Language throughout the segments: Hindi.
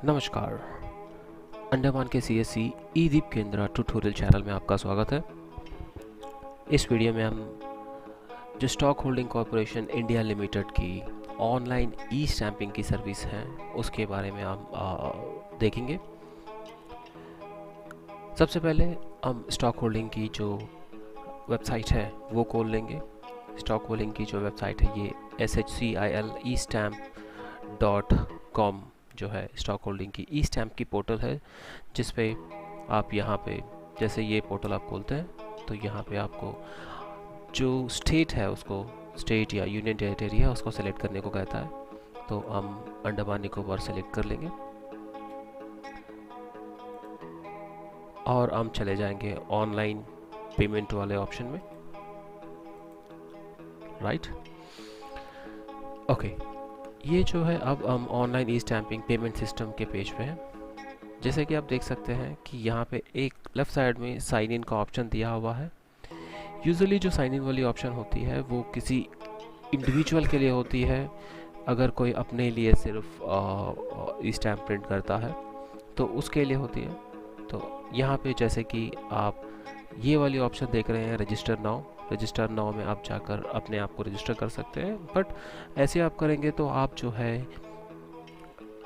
नमस्कार। अंडमान के CSC ई दीप केंद्र ट्यूटोरियल चैनल में आपका स्वागत है। इस वीडियो में हम जो stock holding corporation India limited की ऑनलाइन ई स्टैंपिंग की सर्विस है उसके बारे में हम देखेंगे। सबसे पहले हम स्टॉक होल्डिंग की जो वेबसाइट है वो खोल लेंगे। स्टॉक होल्डिंग की जो वेबसाइट है ये shcil.estamp.com जो है स्टॉक होल्डिंग की ई स्टैम्प की पोर्टल है, जिस पे आप यहाँ पे जैसे ये पोर्टल आप खोलते हैं तो यहाँ पे आपको जो स्टेट है उसको स्टेट या यूनियन टेरिटरी है उसको सेलेक्ट करने को कहता है। तो हम अंडमान निकोबार सेलेक्ट कर लेंगे और हम चले जाएंगे ऑनलाइन पेमेंट वाले ऑप्शन में। Right, okay. ये जो है अब हम ऑनलाइन ई स्टैंपिंग पेमेंट सिस्टम के पेज पे हैं। जैसे कि आप देख सकते हैं कि यहाँ पे एक लेफ़्ट साइड में साइन इन का ऑप्शन दिया हुआ है। यूजुअली जो साइन इन वाली ऑप्शन होती है वो किसी इंडिविजुअल के लिए होती है। अगर कोई अपने लिए सिर्फ ई स्टैम्प प्रिंट करता है तो उसके लिए होती है। तो यहाँ पे जैसे कि आप ये वाली ऑप्शन देख रहे हैं रजिस्टर नाउ में आप जाकर अपने आप को रजिस्टर कर सकते हैं। बट ऐसे आप करेंगे तो आप जो है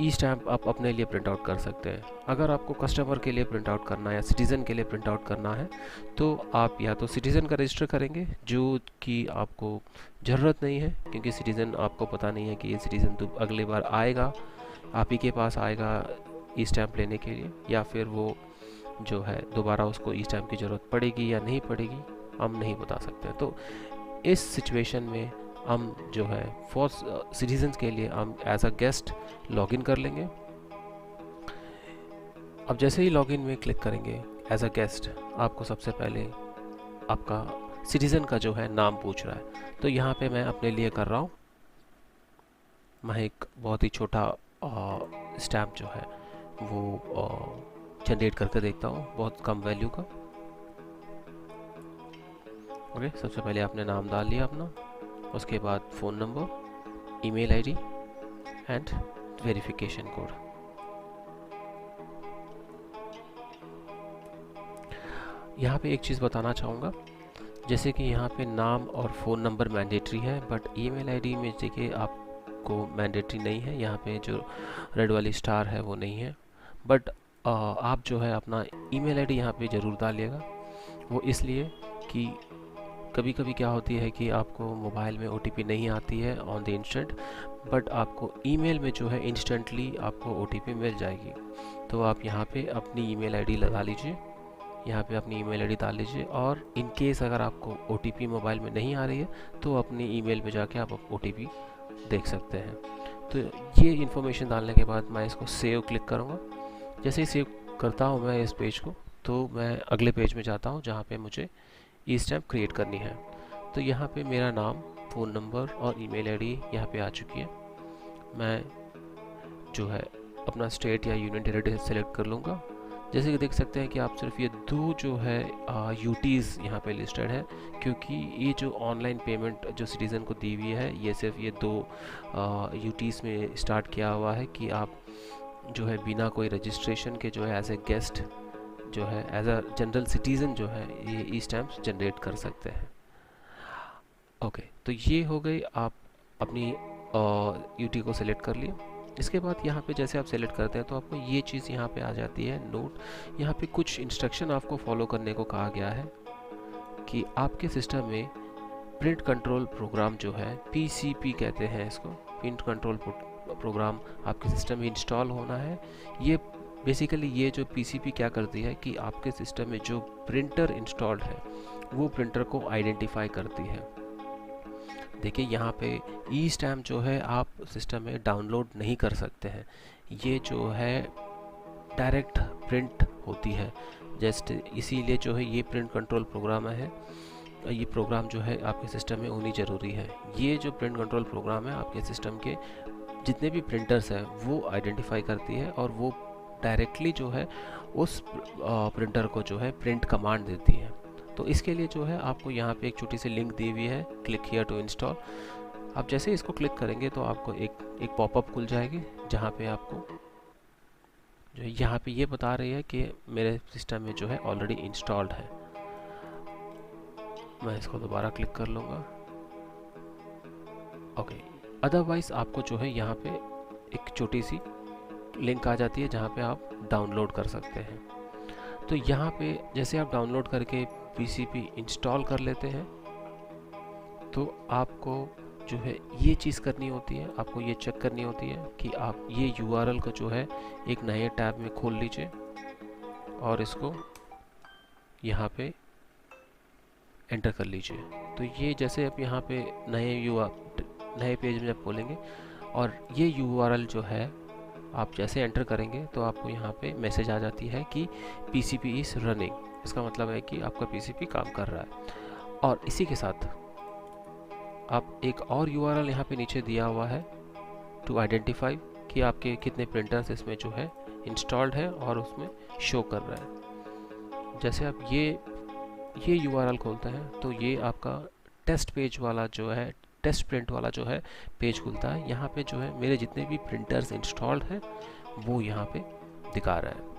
ई स्टैम्प आप अपने लिए प्रिंट आउट कर सकते हैं। अगर आपको कस्टमर के लिए प्रिंट आउट करना है या सिटीज़न के लिए प्रिंट आउट करना है तो आप या तो सिटीज़न का रजिस्टर करेंगे, जो कि आपको ज़रूरत नहीं है, क्योंकि सिटीज़न आपको पता नहीं है कि ये सिटीज़न तो अगली बार आएगा, आप ही के पास आएगा ई स्टैम्प लेने के लिए, या फिर वो जो है दोबारा उसको ई स्टैम्प की ज़रूरत पड़ेगी या नहीं पड़ेगी, हम नहीं बता सकते। तो इस सिचुएशन में हम जो है फॉर सिटीजन्स के लिए हम एज अ गेस्ट लॉगिन कर लेंगे। अब जैसे ही लॉगिन में क्लिक करेंगे एज अ गेस्ट, आपको सबसे पहले आपका सिटीज़न का जो है नाम पूछ रहा है। तो यहाँ पे मैं अपने लिए कर रहा हूँ, मैं एक बहुत ही छोटा स्टैम्प जो है वो जनरेट करके देखता हूँ, बहुत कम वैल्यू का। ओके, सबसे पहले आपने नाम डाल लिया अपना, उसके बाद phone number, email ID and verification code. यहाँ पे एक चीज़ बताना चाहूँगा, जैसे कि यहाँ पे नाम और फ़ोन नंबर मैंडेटरी है, बट ईमेल आईडी में देखिए आपको मैंडेटरी नहीं है। यहाँ पे जो रेड वाली स्टार है वो नहीं है, बट आप जो है अपना ईमेल आईडी यहाँ पे ज़रूर डालिएगा। वो इसलिए कि कभी कभी क्या होती है कि आपको मोबाइल में OTP नहीं आती है ऑन द इंस्टेंट, बट आपको ईमेल में जो है इंस्टेंटली आपको OTP मिल जाएगी। तो आप यहाँ पे अपनी ईमेल आईडी लगा लीजिए, यहाँ पे अपनी ईमेल आईडी डाल लीजिए, और इन केस अगर आपको OTP मोबाइल में नहीं आ रही है तो अपनी ईमेल पे जाके आप OTP देख सकते हैं। तो ये इन्फॉर्मेशन डालने के बाद मैं इसको सेव क्लिक करूँगा। जैसे ही सेव करता हूँ मैं इस पेज को, तो मैं अगले पेज में जाता हूँ जहाँ पे मुझे ई स्टैम्प क्रिएट करनी है। तो यहाँ पे मेरा नाम, फ़ोन नंबर और ईमेल आईडी यहाँ पे आ चुकी है। मैं जो है अपना स्टेट या यूनियन टेरिटरी सेलेक्ट कर लूँगा। जैसे कि देख सकते हैं कि आप सिर्फ ये दो जो है यूटीज़ यहाँ पे लिस्टेड है, क्योंकि ये जो ऑनलाइन पेमेंट जो सिटीज़न को दी हुई है ये सिर्फ ये दो यूटीज़ में स्टार्ट किया हुआ है कि आप जो है बिना कोई रजिस्ट्रेशन के जो है एज ए गेस्ट जो है एज अ जनरल सिटीज़न जो है ये ई स्टैम्प्स जनरेट कर सकते हैं। ओके, तो ये हो गई, आप अपनी यूटी को सिलेक्ट कर लिए। इसके बाद यहाँ पे जैसे आप सेलेक्ट करते हैं तो आपको ये चीज़ यहाँ पे आ जाती है नोट। यहाँ पे कुछ इंस्ट्रक्शन आपको फॉलो करने को कहा गया है कि आपके सिस्टम में प्रिंट कंट्रोल प्रोग्राम जो है PCP कहते हैं इसको, प्रिंट कंट्रोल प्रोग्राम आपके सिस्टम में इंस्टॉल होना है। ये बेसिकली ये जो PCP क्या करती है कि आपके सिस्टम में जो प्रिंटर इंस्टॉल्ड है वो प्रिंटर को आइडेंटिफाई करती है। देखिए यहाँ पे ई स्टैम्प जो है आप सिस्टम में डाउनलोड नहीं कर सकते हैं, ये जो है डायरेक्ट प्रिंट होती है। जस्ट इसीलिए जो है ये प्रिंट कंट्रोल प्रोग्राम है, ये प्रोग्राम जो है आपके सिस्टम में होनी ज़रूरी है। ये जो प्रिंट कंट्रोल प्रोग्राम है आपके सिस्टम के जितने भी प्रिंटर्स हैं वो आइडेंटिफाई करती है, और वो डायरेक्टली जो है उस प्रिंटर को जो है प्रिंट कमांड देती है। तो इसके लिए जो है आपको यहाँ पे एक छोटी सी लिंक दी हुई है, क्लिक हियर टू इंस्टॉल। आप जैसे इसको क्लिक करेंगे तो आपको एक पॉपअप खुल जाएगी जहाँ पे आपको जो है यहाँ पे ये बता रही है कि मेरे सिस्टम में जो है ऑलरेडी इंस्टॉल्ड है। मैं इसको दोबारा क्लिक कर लूँगा। ओके, अदरवाइज़ आपको जो है यहाँ पे एक छोटी सी लिंक आ जाती है जहाँ पे आप डाउनलोड कर सकते हैं। तो यहाँ पे जैसे आप डाउनलोड करके पीसीपी इंस्टॉल कर लेते हैं तो आपको जो है ये चीज़ करनी होती है, आपको ये चेक करनी होती है कि आप ये यूआरएल को जो है एक नए टैब में खोल लीजिए और इसको यहाँ पे एंटर कर लीजिए। तो ये जैसे आप यहाँ पे नए पेज में जब खोलेंगे और ये यूआरएल जो है आप जैसे एंटर करेंगे तो आपको यहाँ पे मैसेज आ जाती है कि पीसीपी इज़ रनिंग। इसका मतलब है कि आपका पीसीपी काम कर रहा है। और इसी के साथ आप एक और यूआरएल यहाँ पे नीचे दिया हुआ है टू आइडेंटिफाई कि आपके कितने प्रिंटर्स इसमें जो है इंस्टॉल्ड है और उसमें शो कर रहा है। जैसे आप ये यूआरएल खोलते हैं तो ये आपका टेस्ट पेज वाला जो है, टेस्ट प्रिंट वाला जो है पेज खुलता है। यहाँ पे जो है मेरे जितने भी प्रिंटर्स इंस्टॉल्ड हैं वो यहाँ पे दिखा रहा है।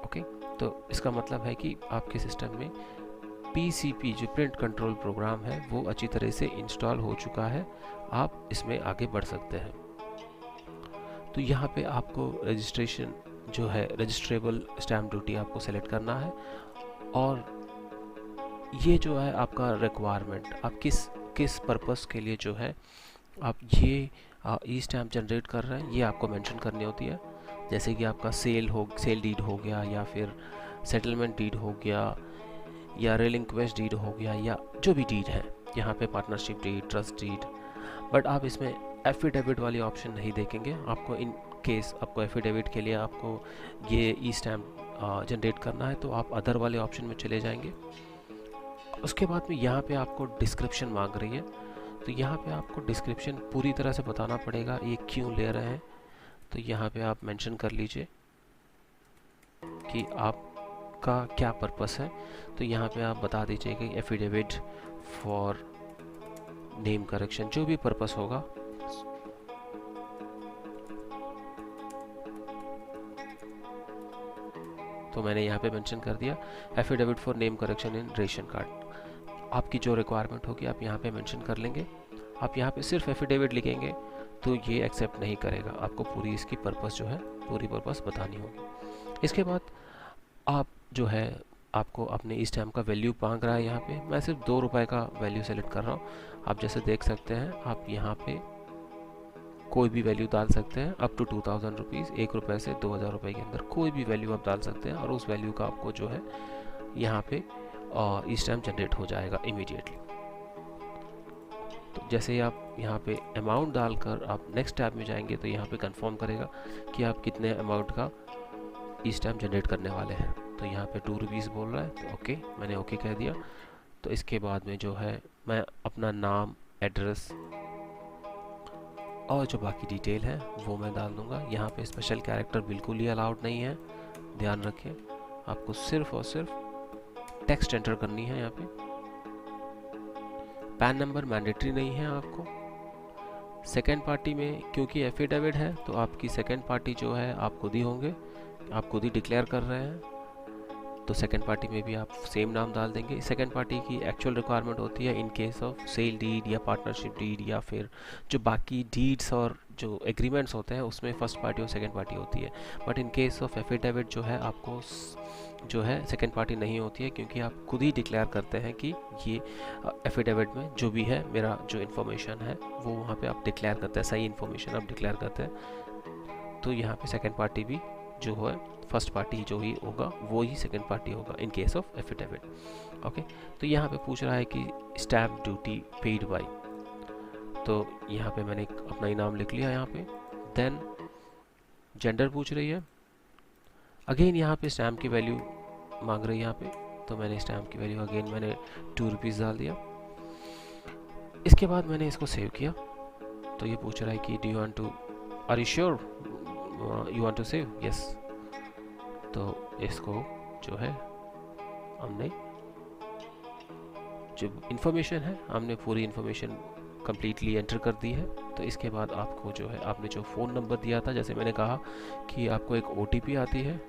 ओके, तो इसका मतलब है कि आपके सिस्टम में पीसीपी जो प्रिंट कंट्रोल प्रोग्राम है वो अच्छी तरह से इंस्टॉल हो चुका है। आप इसमें आगे बढ़ सकते हैं। तो यहाँ पे आपको रजिस्ट्रेशन जो है, रजिस्ट्रेबल स्टैम्प ड्यूटी आपको सेलेक्ट करना है और ये जो है आपका रिक्वायरमेंट, आप किस पर्पस के लिए जो है आप ये ई स्टैम्प जनरेट कर रहे हैं ये आपको मेंशन करनी होती है। जैसे कि आपका सेल डीड हो गया या फिर सेटलमेंट डीड हो गया या रिलिंक्वेस्ट डीड हो गया या जो भी डीड है, यहाँ पे partnership deed, trust deed. But आप इसमें एफिडेविट वाली ऑप्शन नहीं देखेंगे। आपको इन केस आपको एफिडेविट के लिए आपको ये ई स्टैम्प जनरेट करना है तो आप अदर वाले ऑप्शन में चले जाएंगे। उसके बाद में यहाँ पे आपको डिस्क्रिप्शन मांग रही है, तो यहाँ पे आपको डिस्क्रिप्शन पूरी तरह से बताना पड़ेगा ये क्यों ले रहे हैं। तो यहाँ पे आप मेंशन कर लीजिए कि आपका क्या पर्पस है। तो यहाँ पे आप बता दीजिए कि एफिडेविट फॉर नेम करेक्शन, जो भी पर्पस होगा। तो मैंने यहाँ पे मेंशन कर दिया affidavit for name correction in ration card. आपकी जो रिक्वायरमेंट होगी आप यहाँ पे मेंशन कर लेंगे। आप यहाँ पे सिर्फ एफिडेविट लिखेंगे तो ये एक्सेप्ट नहीं करेगा, आपको पूरी इसकी पर्पस जो है पूरी पर्पस बतानी होगी। इसके बाद आप जो है आपको अपने इस टाइम का वैल्यू मांग रहा है। यहाँ पे मैं सिर्फ 2 रुपये का वैल्यू सेलेक्ट कर रहा हूँ। आप जैसे देख सकते हैं आप यहाँ पे कोई भी वैल्यू डाल सकते हैं अप टू 2000 रुपीज़, 1 रुपये से 2000 रुपये के अंदर कोई भी वैल्यू आप डाल सकते हैं और उस वैल्यू का आपको जो है यहाँ पे इस टाइम जनरेट हो जाएगा इमीडिएटली। तो जैसे ही आप यहाँ पे अमाउंट डालकर आप नेक्स्ट टैब में जाएंगे तो यहाँ पे कंफर्म करेगा कि आप कितने अमाउंट का इस टाइम जनरेट करने वाले हैं। तो यहाँ पे 2 रुपीज़ बोल रहा है तो ओके, मैंने ओके कह दिया। तो इसके बाद में जो है मैं अपना नाम, एड्रेस और जो बाकी डिटेल है वो मैं डाल दूँगा। यहाँ पे स्पेशल कैरेक्टर बिल्कुल ही अलाउड नहीं है, ध्यान रखें। आपको सिर्फ और सिर्फ टेक्स्ट एंटर करनी है। यहाँ पे पैन नंबर मैंडेटरी नहीं है आपको। सेकेंड पार्टी में क्योंकि एफिडेविट है तो आपकी सेकेंड पार्टी जो है आप खुद ही होंगे, आप खुद ही डिक्लेयर कर रहे हैं। तो सेकेंड पार्टी में भी आप सेम नाम डाल देंगे। सेकेंड पार्टी की एक्चुअल रिक्वायरमेंट होती है in case of sale deed या पार्टनरशिप डीड या फिर जो बाकी डीड्स और जो एग्रीमेंट्स होते हैं उसमें फर्स्ट पार्टी और सेकेंड पार्टी होती है। But in case of affidavit जो है आपको जो है सेकेंड पार्टी नहीं होती है, क्योंकि आप खुद ही डिक्लेयर करते हैं कि ये एफिडेविट में जो भी है मेरा जो इन्फॉर्मेशन है वो वहाँ पे आप डिक्लेयर करते हैं, सही इन्फॉर्मेशन आप डिक्लेयर करते हैं। तो यहाँ पे सेकेंड पार्टी भी जो है फर्स्ट पार्टी जो ही होगा वो ही सेकेंड पार्टी होगा इन केस ऑफ एफिडेविट। ओके, तो यहाँ पे पूछ रहा है कि स्टैम्प ड्यूटी पेड बाय, तो यहाँ पे मैंने अपना ही नाम लिख लिया यहाँ पे। देन जेंडर पूछ रही है, अगेन यहाँ पे स्टैम्प की वैल्यू मांग रही है यहाँ पे, तो मैंने स्टैम्प की वैल्यू अगेन मैंने 2 रुपीज़ डाल दिया। इसके बाद मैंने इसको सेव किया। तो ये पूछ रहा है कि do you want to, are you sure you want to save, yes. तो इसको जो है हमने जो इन्फॉर्मेशन है हमने पूरी इन्फॉर्मेशन कम्प्लीटली एंटर कर दी है। तो इसके बाद आपको जो है आपने जो फ़ोन नंबर दिया था, जैसे मैंने कहा कि आपको एक OTP आती है।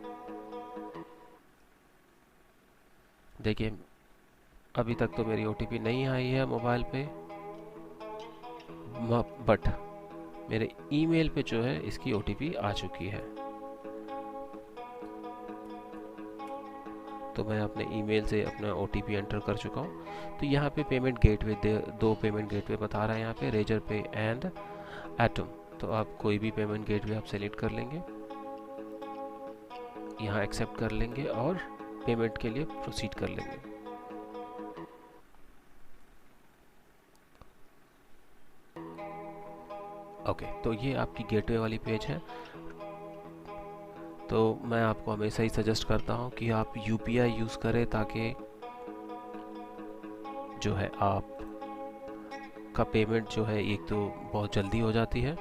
देखिए अभी तक तो मेरी OTP नहीं आई है मोबाइल पे, बट मेरे ईमेल पे जो है इसकी OTP आ चुकी है। तो मैं अपने ईमेल से अपना OTP एंटर कर चुका हूँ। तो यहाँ पे पेमेंट गेटवे दो पेमेंट गेटवे बता रहा है, यहाँ पे रेजर पे एंड एटम। तो आप कोई भी पेमेंट गेटवे आप सेलेक्ट कर लेंगे, यहाँ एक्सेप्ट कर लेंगे और पेमेंट के लिए प्रोसीड कर लेंगे। ओके, तो ये आपकी गेटवे वाली पेज है। तो मैं आपको हमेशा ही सजेस्ट करता हूँ कि आप UPI यूज़ करें, ताकि जो है आप का पेमेंट जो है एक तो बहुत जल्दी हो जाती है।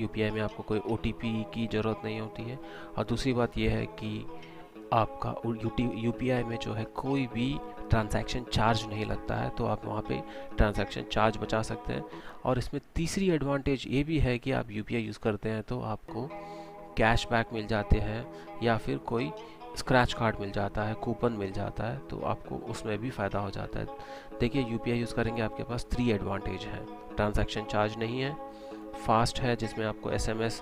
UPI में आपको कोई OTP की ज़रूरत नहीं होती है, और दूसरी बात यह है कि आपका UPI में जो है कोई भी ट्रांजैक्शन चार्ज नहीं लगता है, तो आप वहाँ पे ट्रांजैक्शन चार्ज बचा सकते हैं। और इसमें तीसरी एडवांटेज ये भी है कि आप UPI यूज़ करते हैं तो आपको कैशबैक मिल जाते हैं, या फिर कोई स्क्रैच कार्ड मिल जाता है, कूपन मिल जाता है, तो आपको उसमें भी फ़ायदा हो जाता है। देखिए UPI यूज़ करेंगे आपके पास 3 एडवांटेज है। ट्रांजैक्शन चार्ज नहीं है, फास्ट है जिसमें आपको SMS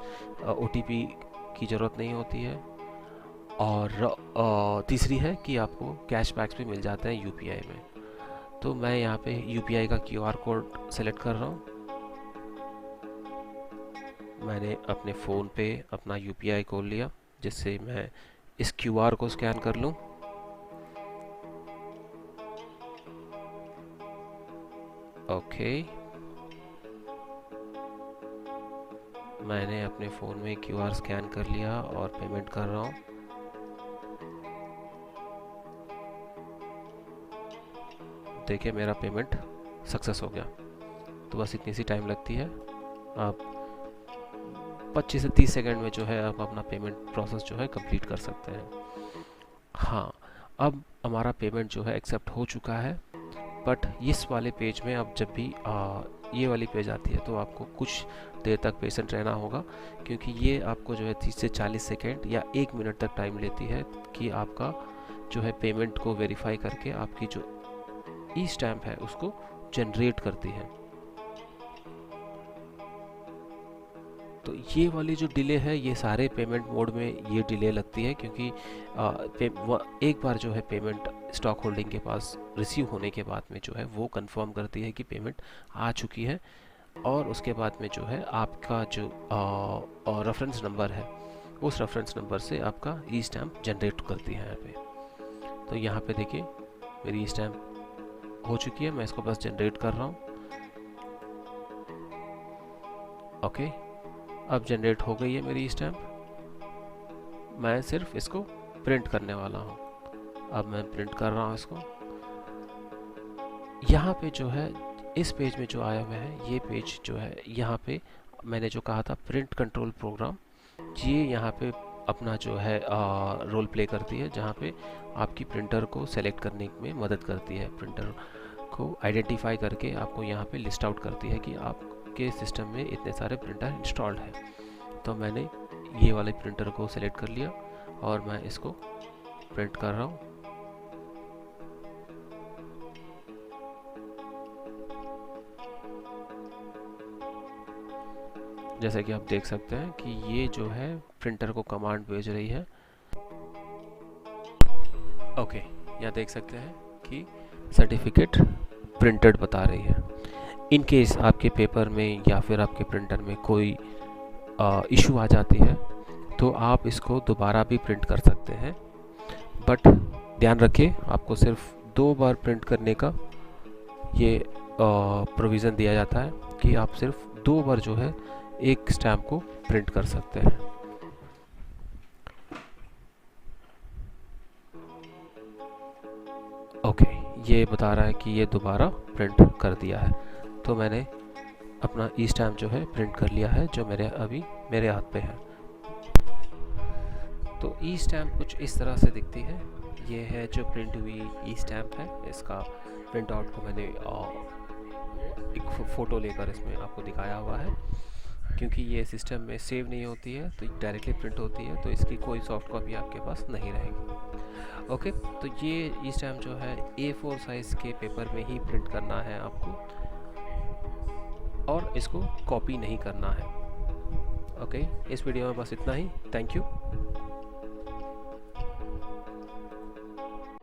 OTP की ज़रूरत नहीं होती है, और तीसरी है कि आपको कैशबैक्स भी मिल जाते हैं UPI में। तो मैं यहाँ पे UPI का QR कोड सेलेक्ट कर रहा हूँ। मैंने अपने फ़ोन पे अपना UPI खोल लिया, जिससे मैं इस QR को स्कैन कर लूँ। ओके, मैंने अपने फ़ोन में QR स्कैन कर लिया और पेमेंट कर रहा हूँ। देखिए मेरा पेमेंट सक्सेस हो गया। तो बस इतनी सी टाइम लगती है, आप 25 से 30 सेकंड में जो है आप अपना पेमेंट प्रोसेस जो है कंप्लीट कर सकते हैं। हाँ, अब हमारा पेमेंट जो है एक्सेप्ट हो चुका है, बट इस वाले पेज में अब जब भी ये वाली पेज आती है तो आपको कुछ देर तक पेशेंट रहना होगा, क्योंकि ये आपको जो है 30 से 40 सेकंड या 1 मिनट तक टाइम लेती है कि आपका जो है पेमेंट को वेरीफाई करके आपकी जो ई-स्टैम्प है उसको जनरेट करती है। तो ये वाली जो डिले है, ये सारे पेमेंट मोड में ये डिले लगती है, क्योंकि एक बार जो है पेमेंट स्टॉक होल्डिंग के पास रिसीव होने के बाद में जो है वो कंफर्म करती है कि पेमेंट आ चुकी है, और उसके बाद में जो है आपका जो रेफरेंस नंबर है, उस रेफरेंस नंबर से आपका ई-स्टैम्प जनरेट करती है यहाँ पे। तो यहाँ पे देखिए मेरी ई-स्टैम्प हो चुकी है, मैं इसको बस जनरेट कर रहा हूँ। ओके, अब जनरेट हो गई है मेरी स्टैम्प। मैं सिर्फ इसको प्रिंट करने वाला हूँ। अब मैं प्रिंट कर रहा हूँ इसको। यहाँ पे जो है इस पेज में जो आया हुआ है, ये पेज जो है यहाँ पे मैंने जो कहा था प्रिंट कंट्रोल प्रोग्राम, ये यहाँ पे अपना जो है रोल प्ले करती है, जहाँ पे आपकी प्रिंटर को सेलेक्ट करने में मदद करती है। प्रिंटर को आइडेंटिफाई करके आपको यहाँ पे लिस्ट आउट करती है कि आपके सिस्टम में इतने सारे प्रिंटर इंस्टॉल्ड है। तो मैंने ये वाले प्रिंटर को सेलेक्ट कर लिया और मैं इसको प्रिंट कर रहा हूँ। जैसे कि आप देख सकते हैं कि ये जो है प्रिंटर को कमांड भेज रही है। ओके, यहाँ देख सकते हैं कि सर्टिफिकेट प्रिंटेड बता रही है। इन केस आपके पेपर में या फिर आपके प्रिंटर में कोई इशू आ जाती है तो आप इसको दोबारा भी प्रिंट कर सकते हैं, बट ध्यान रखिए आपको सिर्फ 2 बार प्रिंट करने का ये प्रोविज़न दिया जाता है कि आप सिर्फ 2 बार जो है एक स्टैम्प को प्रिंट कर सकते हैं। ओके, ये बता रहा है कि ये दोबारा प्रिंट कर दिया है। तो मैंने अपना ई स्टैम्प जो है प्रिंट कर लिया है, जो मेरे हाथ पे है। तो ई स्टैम्प कुछ इस तरह से दिखती है। ये है जो प्रिंट हुई ई स्टैम्प है, इसका प्रिंट आउट को मैंने एक फ़ोटो लेकर इसमें आपको दिखाया हुआ है, क्योंकि ये सिस्टम में सेव नहीं होती है तो डायरेक्टली प्रिंट होती है, तो इसकी कोई सॉफ्ट कॉपी आपके पास नहीं रहेगी। ओके, तो ये इस टाइम जो है A4 साइज़ के पेपर में ही प्रिंट करना है आपको, और इसको कॉपी नहीं करना है। ओके, इस वीडियो में बस इतना ही। Thank you.